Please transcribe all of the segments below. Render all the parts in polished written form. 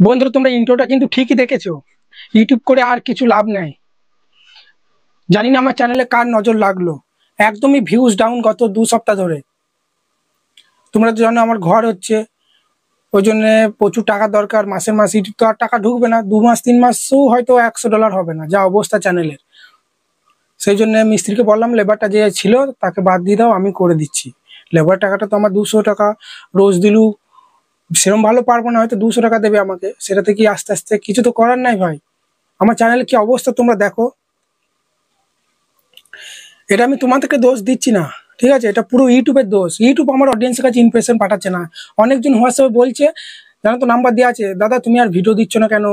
বন্ধুরা, তোমরা ইন্ট্রোটা কিন্তু ঠিকই দেখেছো। ইউটিউব করে আর কিছু লাভ নাই। জানি না আমার চ্যানেলে কার নজর লাগলো। একদমই ভিউজ ডাউন গত 2 সপ্তাহ ধরে। তোমরা তো জানো আমার ঘর হচ্ছে, ওই জন্য প্রচুর টাকা দরকার। মাসের মাস ইউটিউব তো আর টাকা ঢুকবে না, 2 মাস 3 মাসও হয়তো $100 হবে না, যা অবস্থা চ্যানেলের। সেই জন্য মিস্ত্রিকে বললাম লেবারটা যে ছিল তাকে বাদ দিয়ে দাও, আমি করে দিচ্ছি। লেবার টাকাটা তো আমার 200 টাকা রোজ দিলু, সেরকম ভালো পারবো না, হয়তো 200 টাকা দেবে আমাকে। সেটাতে কি আস্তে আস্তে কিছু তো করার নাই ভাই। আমার চ্যানেলে কি অবস্থা তোমরা দেখো। এটা আমি তোমাদেরকে দোষ দিচ্ছি না, ঠিক আছে? এটা পুরো ইউটিউবের দোষ। ইউটিউব আমার অডিয়েন্সের কাছে ইমপ্রেশন পাঠাচ্ছে না। অনেকজন হোয়াটসঅ্যাপে বলছে, জানো তো নাম্বার দেওয়া আছে, দাদা তুমি আর ভিডিও দিচ্ছ না কেন?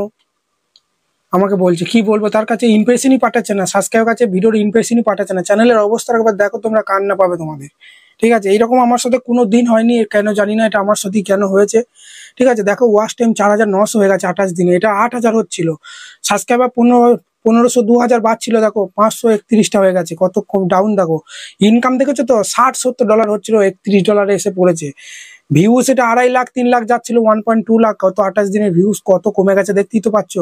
আমাকে বলছে, কি বলবো, তার কাছে ইমপ্রেশনই পাঠাচ্ছে না, সাবস্ক্রাইবের কাছে ভিডিওর ইমপ্রেশনই পাঠাচ্ছে না। চ্যানেলের অবস্থা একবার দেখো, তোমরা কান্না পাবে তোমাদের। ঠিক আছে, এইরকম আমার সাথে কোনো দিন হয়নি, কেন জানি না, এটা আমার সাথেই কেন হয়েছে। ঠিক আছে, দেখো ওয়াচ টাইম 4900 হয়ে গেছে 28 দিনে, এটা 8000 হচ্ছিল। সাবস্ক্রাইবার 1500 2000 বাড়ছিল, দেখো 531টা হয়ে গেছে, কত কম ডাউন। দেখো ইনকাম দেখেছো তো, $60-70 হচ্ছিল, $31 এসে পড়েছে। ভিউজ এটা 2.5 লাখ 3 লাখ যাচ্ছিল, 1.2 লাখ, কত 28 দিনের ভিউজ কত কমে গেছে, দেখতেই তো পাচ্ছ।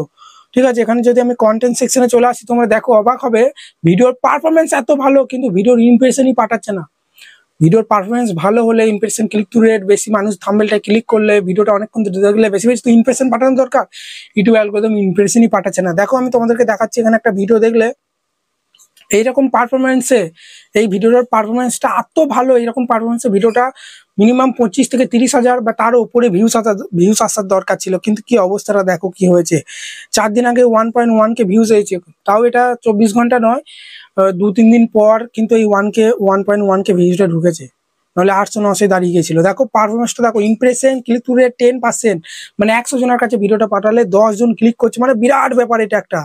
ঠিক আছে, এখানে যদি আমি কন্টেন্ট সেকশনে চলে আসি, তোমরা দেখো অবাক হবে। ভিডিওর পারফরমেন্স এত ভালো, কিন্তু ভিডিওর ইমপ্রেশনই পাঠাচ্ছে না। ভিডিওর পারফরমেন্স ভালো হলে, ইমপ্রেশন ক্লিক টু রেট বেশি, মানুষ থাম্বনেলটা ক্লিক করলে, ভিডিওটা অনেকক্ষণ দেখলে বেশি বেশি তো ইমপ্রেশন পাঠানো দরকার। ইউটিউব অ্যালগরিদম ইমপ্রেশনই পাঠাচ্ছে না। দেখো আমি তোমাদেরকে দেখাচ্ছি, এখানে একটা ভিডিও দেখলে এইরকম পারফরমেন্সে, এই ভিডিওটার পারফরমেন্সটা এত ভালো, এইরকম পারফরমেন্সে ভিডিওটা মিনিমাম 25 থেকে 30 হাজার বা তার উপরে ভিউজ আসার দরকার ছিল। কিন্তু কি অবস্থাটা দেখো কি হয়েছে। 4 দিন আগে 1.1K ভিউজ হয়েছে, তাও এটা 24 ঘন্টা নয়, 2-3 দিন পর কিন্তু এই 1.1K ভিউজটা ঢুকেছে, নাহলে 800-900 দাঁড়িয়ে গেছিল। দেখো পারফরমেন্সটা দেখো, ইমপ্রেশন ক্লিক টু রেট 10%, মানে 100 জনের কাছে ভিডিওটা পাঠালে 10 জন ক্লিক করছে, মানে বিরাট ব্যাপার এটা একটা।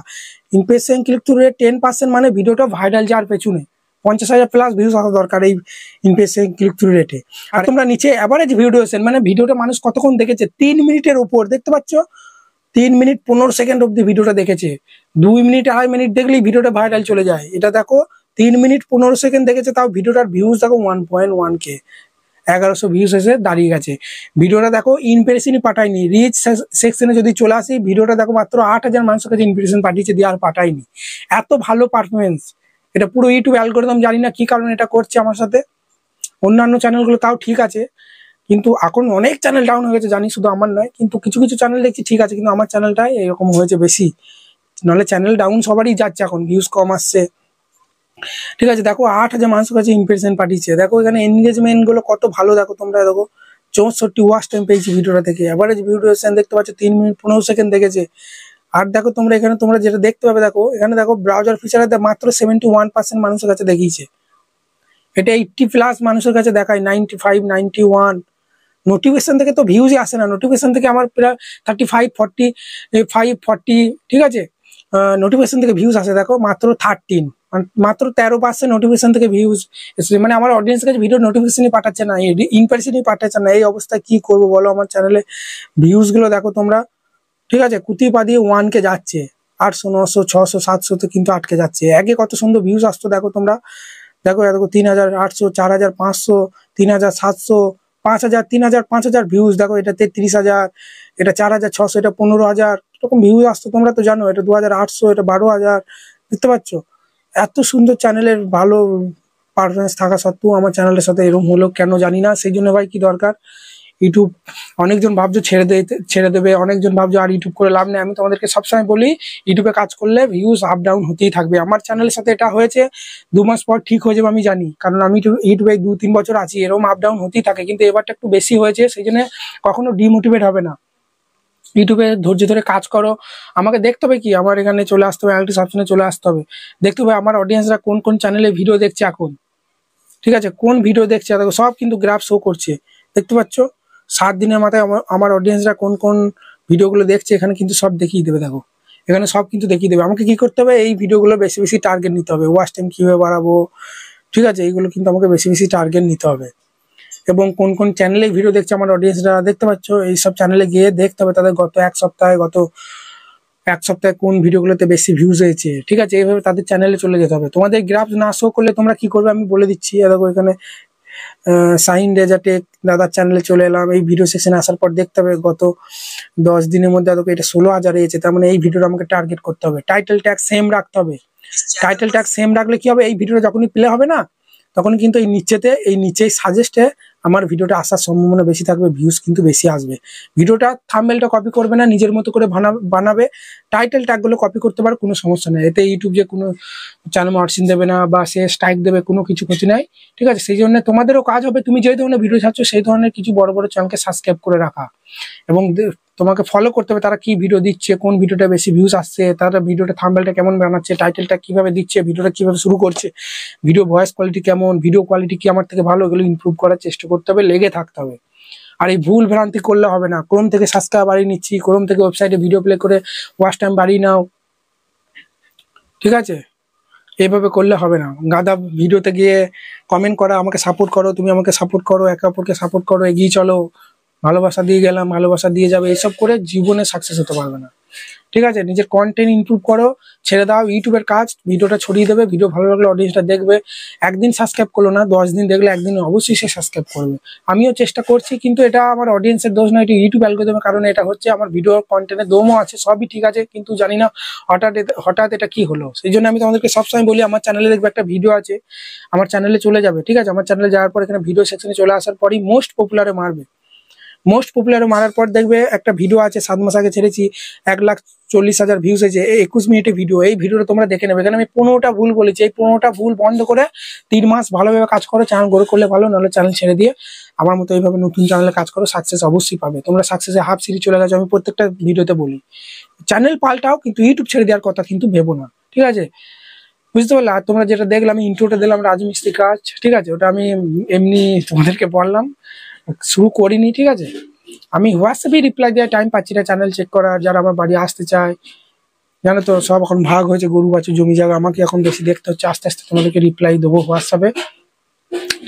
ইমপ্রেশন ক্লিক টু রেট 10%, মানে ভিডিওটা ভাইরাল যাওয়ার পেছনে 50,000 প্লাস ভিউজ আসা দরকার এই ইমপ্রেশন ক্লিক থ্রু রেটে। আর তোমরা নিচে অ্যাভারেজ ভিডিও ডিউরেশন, মানে ভিডিওটা মানুষ কতক্ষণ দেখেছে, 3 মিনিটের উপর দেখতে পাচ্ছ, 3 মিনিট 15 সেকেন্ড অব্দি ভিডিওটা দেখেছে। 2 মিনিট 2.5 মিনিট দেখলেই ভিডিওটা ভাইরাল চলে যায়। এটা দেখো 3 মিনিট 15 সেকেন্ড দেখেছে, তাও ভিডিওটার ভিউজ দেখো 1.1K, 1100 ভিউজ এসে দাঁড়িয়ে গেছে। ভিডিওটা দেখো ইমপ্রেশনই পাঠায়নি। রিচ সেকশনে যদি চলে আসি, ভিডিওটা দেখো মাত্র 8,000 মানুষের কাছে ইমপ্রেশন পাঠিয়েছে, দিয়ে আর পাঠায়নি। এত ভালো পারফরমেন্স। এটা পুরো ইউটিউব অ্যালগরিদম, জানি না কি কারণে এটা করছে আমার সাথে। অন্যান্য চ্যানেলগুলো তাও ঠিক আছে, কিন্তু এখন অনেক চ্যানেল ডাউন হয়ে গেছে জানি, শুধু আমার নয়। কিন্তু কিছু কিছু চ্যানেল দেখছি ঠিক আছে, কিন্তু আমার চ্যানেলটাই এরকম হয়েছে বেশি। নাহলে চ্যানেল ডাউন সবারই যাচ্ছে, এখন ভিউজ কম আসছে। ঠিক আছে, দেখো 8,000 মানুষের কাছে ইমপ্রেশন পাঠিয়েছে। দেখো এখানে এনগেজমেন্ট গুলো কত ভালো, দেখো তোমরা দেখো 64 ওয়াচ টাইম পেয়েছি ভিডিওটা থেকে। এভারেজ ভিডিও ডিউরেশন দেখতে পাচ্ছ 3 মিনিট 15 সেকেন্ড দেখেছে। আর দেখো তোমরা এখানে তোমরা যেটা দেখতে পাবে, দেখো এখানে দেখো ব্রাউজার ফিচারে মাত্র 71% মানুষের কাছে দেখিয়েছে। এটা 80+ মানুষের কাছে দেখায়, 95 91। নোটিফিকেশন থেকে তো ভিউজই আসে না। নোটিফিকেশন থেকে আমার প্রায় 35 40 ঠিক আছে, নোটিফিকেশন থেকে ভিউজ আসে দেখো মাত্র 13, মাত্র 13% নোটিফিকেশন থেকে ভিউজ এসেছে। মানে আমার অডিয়েন্সের কাছে ভিডিও নোটিফিকেশনই পাঠাচ্ছে না, ইনপারসনই পাঠাচ্ছে না। এই অবস্থায় কি করবো বলো? আমার চ্যানেলে ভিউজ গুলো দেখো তোমরা, ঠিক আছে, কুতি পা দিয়ে 1K যাচ্ছে, 800 900 600 700 তে কিন্তু আটকে যাচ্ছে। আগে কত সুন্দর ভিউজ আসতো দেখো তোমরা, দেখো দেখো 3800 4500 3700 5000 3000 5000 ভিউজ। দেখো এটা 33,000, এটা 4600, এটা 15,000, এরকম ভিউজ আসতো। তোমরা তো জানো এটা 2800, এটা 12,000। দেখতে পাচ্ছ এত সুন্দর চ্যানেলের ভালো পারফরমেন্স থাকা সত্ত্বেও আমার চ্যানেলের সাথে এরকম হলো কেন জানি না। সেই জন্য ভাই কি দরকার ইউটিউব, অনেকজন ভাবছো ছেড়ে দেবে, অনেকজন ভাবছো আর ইউটিউব করে লাভ নেই। আমি তোমাদেরকে সবসময় বলি, ইউটিউবে কাজ করলে ভিউজ আপ ডাউন হতেই থাকবে। আমার চ্যানেলের সাথে এটা হয়েছে, 2 মাস পর ঠিক হয়ে যাবে আমি জানি, কারণ আমি ইউটিউবে 2-3 বছর আছি, এরকম আপ ডাউন হতেই থাকে। কিন্তু এবারটা একটু বেশি হয়েছে, সেই জন্য কখনো ডিমোটিভেট হবে না। ইউটিউবে ধৈর্য ধরে কাজ করো। আমাকে দেখতে হবে কি, আমার এখানে চলে আসতে হবে, অ্যানালিটিক্স অপশনে চলে আসতে হবে। দেখতে হবে আমার অডিয়েন্সরা কোন কোন চ্যানেলে ভিডিও দেখছে এখন, ঠিক আছে, কোন ভিডিও দেখছে দেখো, সব কিন্তু গ্রাফ শো করছে। দেখতে পাচ্ছ 7 দিনের মাথায় আমার অডিয়েন্সরা কোন কোন ভিডিওগুলো দেখছে, এখানে কিন্তু সব দেখিয়ে দেবে। দেখো এখানে সব কিন্তু দেখিয়ে দেবে। আমাকে কি করতে হবে, এই ভিডিওগুলো বেশি বেশি টার্গেট নিতে হবে। ওয়াচ টাইম কিভাবে বাড়াবো, ঠিক আছে, এইগুলো কিন্তু আমাকে বেশি বেশি টার্গেট নিতে হবে। এবং কোন কোন চ্যানেলে ভিডিও দেখছে আমার অডিয়েন্সরা, দেখতে পাচ্ছ এইসব চ্যানেলে গিয়ে দেখতে হবে তাদের গত এক সপ্তাহে কোন ভিডিওগুলোতে বেশি ভিউজ হয়েছে। ঠিক আছে, এইভাবে তাদের চ্যানেলে চলে যেতে হবে। তোমাদের গ্রাফ না শো করলে তোমরা কি করবে আমি বলে দিচ্ছি। দেখো এখানে শাহিন রেজা টেক দাদার চ্যানেলে চলে এলাম। এই ভিডিও সেকশনে আসার পর দেখতে হবে গত 10 দিনের মধ্যে এটা 16,000 হয়েছে, তার মানে এই ভিডিওটা আমাকে টার্গেট করতে হবে। টাইটেল ট্যাগ সেম রাখতে হবে। টাইটেল ট্যাগ সেম রাখলে কি হবে, এই ভিডিওটা যখনই প্লে হবে না তখন কিন্তু এই নিচেই সাজেস্টে আমার ভিডিওটা আসার সম্ভাবনা বেশি থাকবে, ভিউজ কিন্তু বেশি আসবে। ভিডিওটা থাম্বনেলটা কপি করবে না, নিজের মতো করে বানাবে। টাইটেল ট্যাগগুলো কপি করতে পারে, কোনো সমস্যা নেই। এতে ইউটিউব যে কোনো চ্যানেল মার্সিন দেবে না বা সে স্ট্রাইক দেবে, কোনো কিছু নাই, ঠিক আছে। সেই জন্য তোমাদেরও কাজ হবে, তুমি যে ধরনের ভিডিও ছাড়ছো সেই ধরনের কিছু বড় বড় চ্যানেলকে সাবস্ক্রাইব করে রাখা এবং তোমাকে ফলো করতে হবে তারা কি ভিডিও দিচ্ছে, কোন ভিডিওটা বেশি ভিউজ আসছে, তারা ভিডিওটা থাম্বনেলটা কেমন বানাচ্ছে, টাইটেলটা কিভাবে দিচ্ছে, ভিডিওটা কিভাবে শুরু করছে, ভিডিও ভয়েস কোয়ালিটি কেমন, ভিডিও কোয়ালিটি কি আমার থেকে ভালো, এগুলো ইমপ্রুভ করার চেষ্টা করতে হবে, লেগে থাকতে হবে। আর এই ভুল ভ্রান্তি করলে হবে না। ক্রোম থেকে সাবস্ক্রাইব বাড়িয়ে নিচ্ছি, ক্রোম থেকে ওয়েবসাইটে ভিডিও প্লে করে ওয়াচ টাইম বাড়িয়ে নাও, ঠিক আছে। এইভাবে করলে হবে না। গাদা ভিডিওতে গিয়ে কমেন্ট করা, আমাকে সাপোর্ট করো, তুমি আমাকে সাপোর্ট করো, একে অপরকে সাপোর্ট করো, এগিয়ে চলো, ভালোবাসা দিয়ে গেলাম, ভালোবাসা দিয়ে যাবে, এসব করে জীবনে সাকসেস হতে পারবে না, ঠিক আছে। নিজের কন্টেন্ট ইমপ্রুভ করো, ছেড়ে দাও ইউটিউবের কাজ, ভিডিওটা ছড়িয়ে দেবে, ভিডিও ভালো লাগলে অডিয়েন্সটা দেখবে। একদিন সাবস্ক্রাইব করলো না, 10 দিন দেখলে একদিন অবশ্যই সে সাবস্ক্রাইব করবে। আমিও চেষ্টা করছি, কিন্তু এটা আমার অডিয়েন্সের দোষ নয়, এটা ইউটিউব অ্যালগরিদমের কারণে এটা হচ্ছে। আমার ভিডিও কন্টেন্টের দমও আছে, সবই ঠিক আছে, কিন্তু জানি না হঠাৎ এটা কি হলো। সেই জন্য আমি তোমাদেরকে সবসময় বলি, আমার চ্যানেলে দেখবে একটা ভিডিও আছে, আমার চ্যানেলে চলে যাবে, ঠিক আছে। আমার চ্যানেলে যাওয়ার পর এখানে ভিডিও সেকশনে চলে আসার পরই মোস্ট পপুলারে মারবে। মোস্ট পপুলার মারার পর দেখবে একটা ভিডিও আছে, 7 মাস আগে ছেড়েছি, 1,40,000 ভিউজ হয়েছে, 21 মিনিটের ভিডিও। এই ভিডিওটা তোমরা দেখে নেবে। এখানে আমি 15টা ভুল বলেছি, এই 15টা ভুল বন্ধ করে 3 মাস ভালোভাবে কাজ করো, চ্যানেল গ্রো করলে ভালো, নাহলে চ্যানেল ছেড়ে দিয়ে আমার মতো এইভাবে নতুন চ্যানেলে কাজ করো, সাকসেস অবশ্যই পাবে। তোমরা সাকসেসে হাফ সিরিজ চলে গেছো, আমি প্রত্যেকটা ভিডিওতে বলি। চ্যানেল পাল্টাও, কিন্তু ইউটিউব ছেড়ে দেওয়ার কথা কিন্তু ভেবো না, ঠিক আছে, বুঝতে পারলে। আর তোমরা যেটা দেখলাম, আমি ইন্ট্রোটা দিলাম রাজমিস্ত্রি কাজ, ঠিক আছে, ওটা আমি এমনি তোমাদেরকে বললাম, শুরু করিনি, ঠিক আছে। আমি হোয়াটসঅ্যাপে রিপ্লাই দেওয়ার টাইম পাচ্ছি না চ্যানেল চেক করার। যারা আমার বাড়ি আসতে চায়, জানো তো সব এখন ভাগ হয়েছে, গরু বাছুর জমি জায়গা, আমাকে এখন বেশি দেখতে হচ্ছে। আস্তে আস্তে তোমাদেরকে রিপ্লাই দেবো হোয়াটসঅ্যাপে,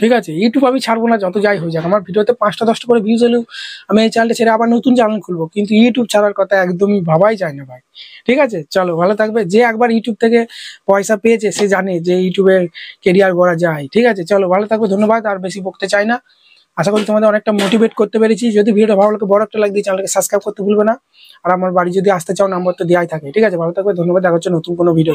ঠিক আছে। ইউটিউব আমি ছাড়বো না, যত যাই হয়ে যাক। আমার ভিডিওতে 5টা 10টা করে ভিউজ হলেও আমি এই চ্যানেলটা ছেড়ে আবার নতুন চ্যানেল খুলবো, কিন্তু ইউটিউব ছাড়ার কথা একদমই ভাবাই যায় না ভাই, ঠিক আছে। চলো, ভালো থাকবে। যে একবার ইউটিউব থেকে পয়সা পেয়েছে সে জানে যে ইউটিউবে কেরিয়ার গড়া যায়, ঠিক আছে। চলো, ভালো থাকবে, ধন্যবাদ। আর বেশি বকতে চাই না। আশা করি তোমাদের অনেকটা মোটিভেট করতে পেরেছি। যদি ভিডিওটা ভালো লাগে, বড় একটা লাইক দিয়ে চ্যানেলকে সাবস্ক্রাইব করতে ভুলবে না। আর আমার বাড়ি যদি আসতে চাও, নাম্বার তো দেওয়াই থাকে, ঠিক আছে। ভালো থাকবে, ধন্যবাদ। দেখা হচ্ছে নতুন কোনো ভিডিও।